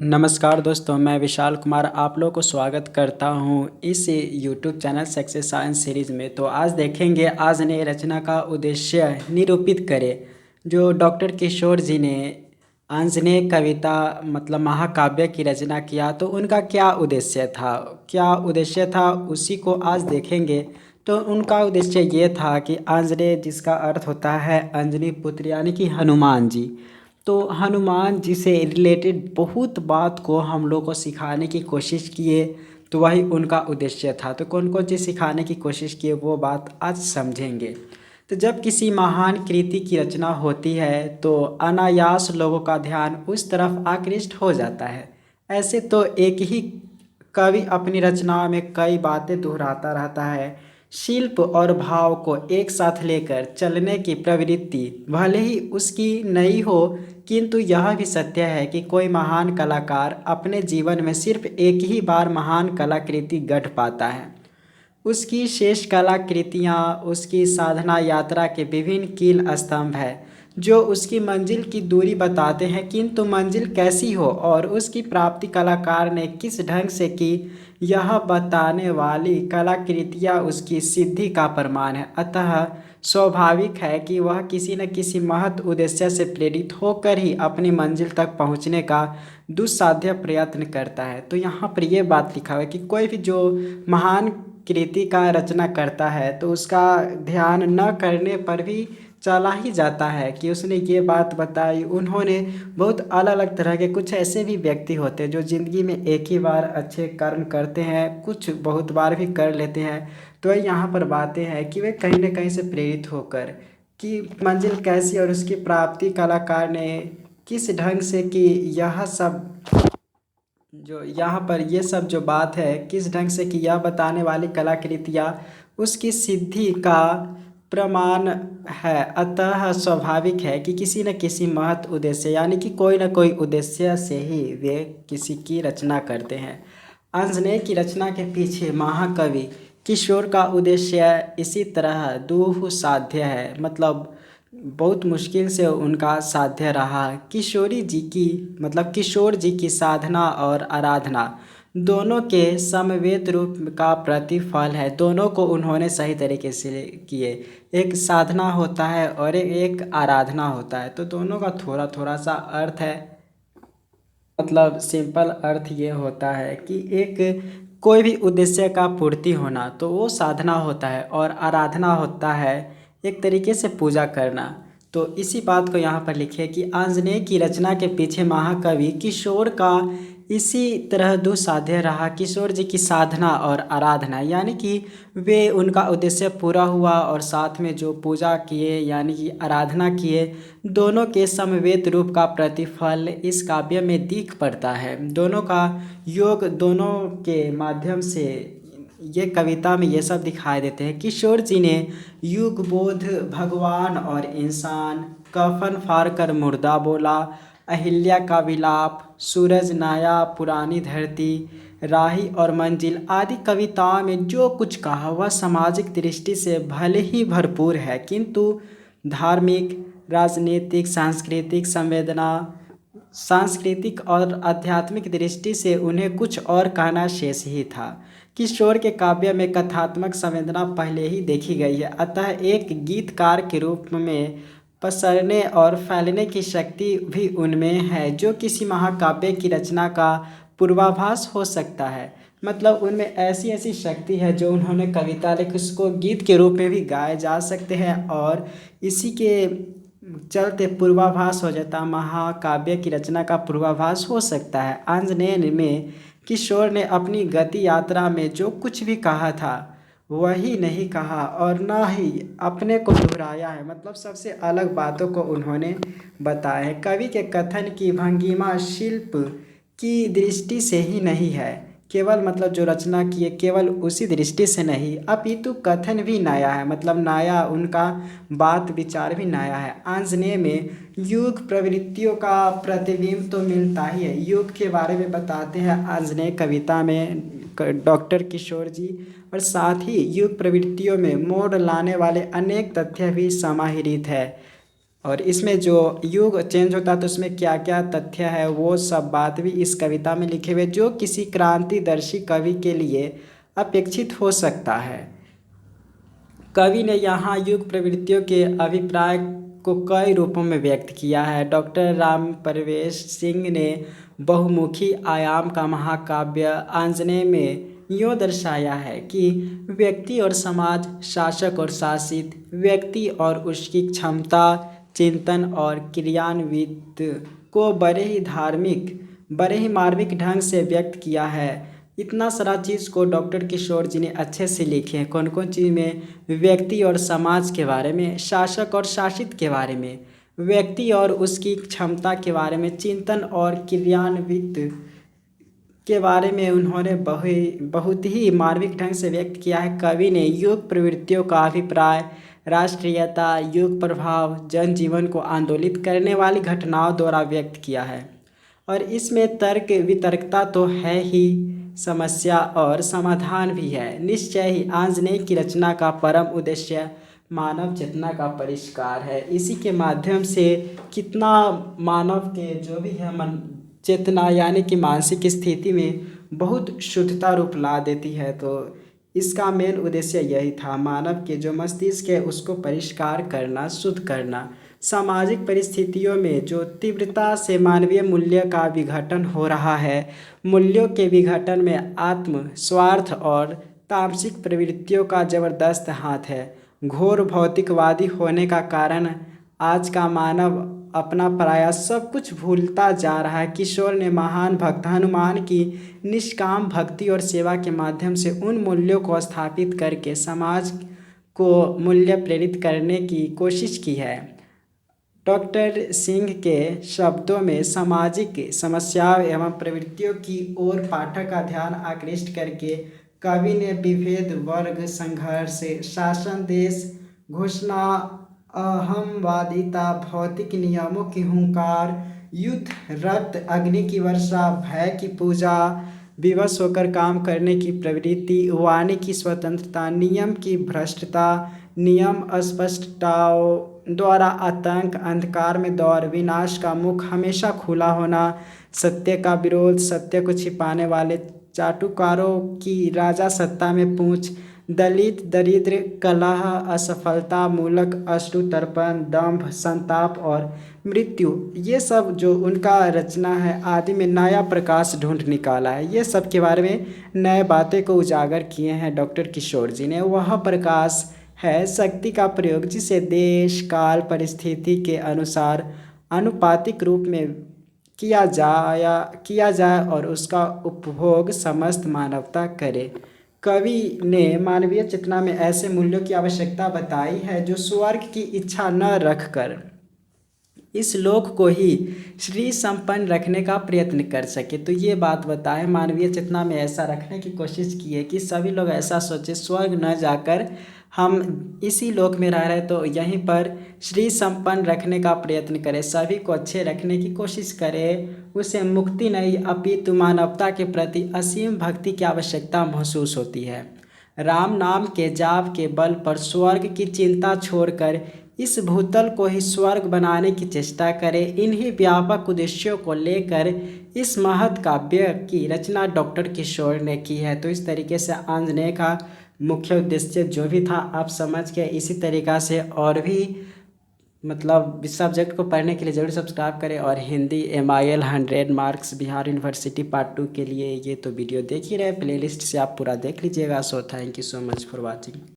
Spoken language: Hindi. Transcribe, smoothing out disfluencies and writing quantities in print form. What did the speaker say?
नमस्कार दोस्तों, मैं विशाल कुमार आप लोगों को स्वागत करता हूं इस YouTube channel success science series में। तो आज देखेंगे आज ने रचना का उद्देश्य निरूपित करें। जो डॉक्टर किशोर जी ने आंजनेय कविता मतलब महाकाव्य की रचना किया, तो उनका क्या उद्देश्य था उसी को आज देखेंगे। तो उनका उद्देश्य ये था कि आंजनेय, जिसका अर्थ होता है अंजनी पुत्र यानी कि हनुमान जी, तो हनुमान जी से रिलेटेड बहुत बात को हम लोग को सिखाने की कोशिश किए। तो वही उनका उद्देश्य था। तो कौन कौन चीज़ सिखाने की कोशिश किए वो बात आज समझेंगे। तो जब किसी महान कृति की रचना होती है तो अनायास लोगों का ध्यान उस तरफ आकृष्ट हो जाता है। ऐसे तो एक ही कवि अपनी रचनाओं में कई बातें दोहराता रहता है। शिल्प और भाव को एक साथ लेकर चलने की प्रवृत्ति भले ही उसकी नई हो, किंतु यह भी सत्य है कि कोई महान कलाकार अपने जीवन में सिर्फ एक ही बार महान कलाकृति गढ़ पाता है। उसकी शेष कलाकृतियाँ उसकी साधना यात्रा के विभिन्न कील स्तंभ है, जो उसकी मंजिल की दूरी बताते हैं, किंतु मंजिल कैसी हो और उसकी प्राप्ति कलाकार ने किस ढंग से की, यह बताने वाली कलाकृतियाँ उसकी सिद्धि का प्रमाण है। अतः स्वाभाविक है कि वह किसी न किसी महत् उद्देश्य से प्रेरित होकर ही अपनी मंजिल तक पहुँचने का दुस्साध्य प्रयत्न करता है। तो यहाँ पर यह बात लिखा हुआ है कि कोई भी जो महान कृति का रचना करता है तो उसका ध्यान न करने पर भी चला ही जाता है कि उसने ये बात बताई। उन्होंने बहुत अलग अलग तरह के कुछ ऐसे भी व्यक्ति होते हैं जो ज़िंदगी में एक ही बार अच्छे कर्म करते हैं, कुछ बहुत बार भी कर लेते हैं। तो यहाँ पर बातें हैं कि वे कहीं न कहीं से प्रेरित होकर कि मंजिल कैसी और उसकी प्राप्ति कलाकार ने किस ढंग से की, यह सब जो यहाँ पर ये सब जो बात है किस ढंग से कि यह बताने वाली कलाकृतियाँ उसकी सिद्धि का प्रमाण है। अतः स्वाभाविक है कि किसी न किसी महत् उद्देश्य यानी कि कोई न कोई उद्देश्य से ही वे किसी की रचना करते हैं। आंजनेय की रचना के पीछे महाकवि किशोर का उद्देश्य इसी तरह दुस्साध्य है, मतलब बहुत मुश्किल से उनका साध्य रहा। किशोरी जी की मतलब किशोर जी की साधना और आराधना दोनों के समवेत रूप का प्रतिफल है। दोनों को उन्होंने सही तरीके से किए। एक साधना होता है और एक आराधना होता है, तो दोनों का थोड़ा थोड़ा सा अर्थ है। मतलब सिंपल अर्थ ये होता है कि एक कोई भी उद्देश्य का पूर्ति होना तो वो साधना होता है, और आराधना होता है एक तरीके से पूजा करना। तो इसी बात को यहाँ पर लिखे कि आंजनेय की रचना के पीछे महाकवि किशोर का इसी तरह दुस्साध्य रहा। किशोर जी की साधना और आराधना यानी कि वे उनका उद्देश्य पूरा हुआ, और साथ में जो पूजा किए यानी कि आराधना किए, दोनों के समवेत रूप का प्रतिफल इस काव्य में दिख पड़ता है। दोनों का योग दोनों के माध्यम से ये कविता में ये सब दिखाई देते हैं। किशोर जी ने युग बोध, भगवान और इंसान, कफन फाड़ कर मुर्दा बोला, अहिल्या का विलाप, सूरज नाया, पुरानी धरती, राही और मंजिल आदि कविताओं में जो कुछ कहा वह सामाजिक दृष्टि से भले ही भरपूर है, किंतु धार्मिक, राजनीतिक, सांस्कृतिक और आध्यात्मिक दृष्टि से उन्हें कुछ और कहना शेष ही था। किशोर के काव्य में कथात्मक संवेदना पहले ही देखी गई है, अतः एक गीतकार के रूप में पसरने और फैलने की शक्ति भी उनमें है, जो किसी महाकाव्य की रचना का पूर्वाभास हो सकता है। मतलब उनमें ऐसी ऐसी शक्ति है जो उन्होंने कविता लिखी, उसको गीत के रूप में भी गाए जा सकते हैं, और इसी के चलते पूर्वाभास हो जाता, महाकाव्य की रचना का पूर्वाभास हो सकता है। आंजनेय में किशोर ने अपनी गति यात्रा में जो कुछ भी कहा था वही नहीं कहा और ना ही अपने को दोहराया है। मतलब सबसे अलग बातों को उन्होंने बताया है। कवि के कथन की भंगिमा शिल्प की दृष्टि से ही नहीं है, केवल मतलब जो रचना की है केवल उसी दृष्टि से नहीं, अपितु कथन भी नया है। मतलब नया उनका बात विचार भी नया है। आंजनेय में युग प्रवृत्तियों का प्रतिबिंब तो मिलता ही है। युग के बारे में बताते हैं आंजनेय कविता में डॉक्टर किशोर जी, और साथ ही युग प्रवृत्तियों में मोड़ लाने वाले अनेक तथ्य भी समाहित है। और इसमें जो युग चेंज होता है तो उसमें क्या क्या तथ्य है वो सब बात भी इस कविता में लिखे हुए, जो किसी क्रांतिदर्शी कवि के लिए अपेक्षित हो सकता है। कवि ने यहाँ युग प्रवृत्तियों के अभिप्राय को कई रूपों में व्यक्त किया है। डॉक्टर राम परवेश सिंह ने बहुमुखी आयाम का महाकाव्य आंजनेय में यूँ दर्शाया है कि व्यक्ति और समाज, शासक और शासित, व्यक्ति और उसकी क्षमता, चिंतन और क्रियान्वित को बड़े ही मार्मिक ढंग से व्यक्त किया है। इतना सारा चीज़ को डॉक्टर किशोर जी ने अच्छे से लिखे हैं। कौन कौन चीज़ में? व्यक्ति और समाज के बारे में, शासक और शासित के बारे में, व्यक्ति और उसकी क्षमता के बारे में, चिंतन और क्रियान्वित के बारे में उन्होंने बहुत ही मार्मिक ढंग से व्यक्त किया है। कवि ने युग प्रवृत्तियों का अभिप्राय, राष्ट्रीयता, युग प्रभाव, जनजीवन को आंदोलित करने वाली घटनाओं द्वारा व्यक्त किया है। और इसमें तर्क वितर्कता तो है ही, समस्या और समाधान भी है। निश्चय ही आंजनेय की रचना का परम उद्देश्य मानव चेतना का परिष्कार है। इसी के माध्यम से कितना मानव के जो भी है मन चेतना यानी कि मानसिक स्थिति में बहुत शुद्धता रूप ला देती है। तो इसका मेन उद्देश्य यही था, मानव के जो मस्तिष्क है उसको परिष्कार करना, शुद्ध करना। सामाजिक परिस्थितियों में जो तीव्रता से मानवीय मूल्य का विघटन हो रहा है, मूल्यों के विघटन में आत्म स्वार्थ और तामसिक प्रवृत्तियों का जबरदस्त हाथ है। घोर भौतिकवादी होने का कारण आज का मानव अपना पराया सब कुछ भूलता जा रहा है। किशोर ने महान भक्त हनुमान की निष्काम भक्ति और सेवा के माध्यम से उन मूल्यों को स्थापित करके समाज को मूल्य प्रेरित करने की कोशिश की है। डॉक्टर सिंह के शब्दों में सामाजिक समस्याओं एवं प्रवृत्तियों की ओर पाठक का ध्यान आकृष्ट करके कवि ने विभेद, वर्ग संघर्ष, शासन, देश घोषणा, अहमवादिता, भौतिक नियमों की हुंकार, युद्ध, रक्त, अग्नि की वर्षा, भय की पूजा, विवश होकर काम करने की प्रवृत्ति, वाणी की स्वतंत्रता, नियम की भ्रष्टता, नियम अस्पष्टताओं द्वारा आतंक, अंधकार में दौड़, विनाश का मुख हमेशा खुला होना, सत्य का विरोध, सत्य को छिपाने वाले चाटुकारों की राजा सत्ता में पूंछ, दलित, दरिद्र, कलह, असफलता मूलक अश्रुतर्पण, दंभ, संताप और मृत्यु, ये सब जो उनका रचना है आदि में नया प्रकाश ढूंढ निकाला है। ये सब के बारे में नए बातें को उजागर किए हैं डॉक्टर किशोर जी ने। वह प्रकाश है शक्ति का प्रयोग जिसे देश, काल, परिस्थिति के अनुसार आनुपातिक रूप में किया जाए और उसका उपभोग समस्त मानवता करे। कवि ने मानवीय चेतना में ऐसे मूल्यों की आवश्यकता बताई है जो स्वर्ग की इच्छा न रखकर इस लोक को ही श्री संपन्न रखने का प्रयत्न कर सके। तो ये बात बताएं, मानवीय चेतना में ऐसा रखने की कोशिश की है कि सभी लोग ऐसा सोचे, स्वर्ग न जाकर हम इसी लोक में रह रहे तो यहीं पर श्री संपन्न रखने का प्रयत्न करें, सभी को अच्छे रखने की कोशिश करें। उसे मुक्ति नहीं अपितु मानवता के प्रति असीम भक्ति की आवश्यकता महसूस होती है। राम नाम के जाप के बल पर स्वर्ग की चिंता छोड़कर इस भूतल को ही स्वर्ग बनाने की चेष्टा करें। इन्हीं व्यापक उद्देश्यों को लेकर इस महत् काव्य की रचना डॉक्टर किशोर ने की है। तो इस तरीके से आंजनेय का मुख्य उद्देश्य जो भी था आप समझ के इसी तरीक़ा से और भी मतलब इस सब्जेक्ट को पढ़ने के लिए ज़रूर सब्सक्राइब करें। और Hindi MIL 100 marks Bihar university part 2 के लिए ये तो वीडियो देख ही रहे, प्लेलिस्ट से आप पूरा देख लीजिएगा। So thank you so much for watching.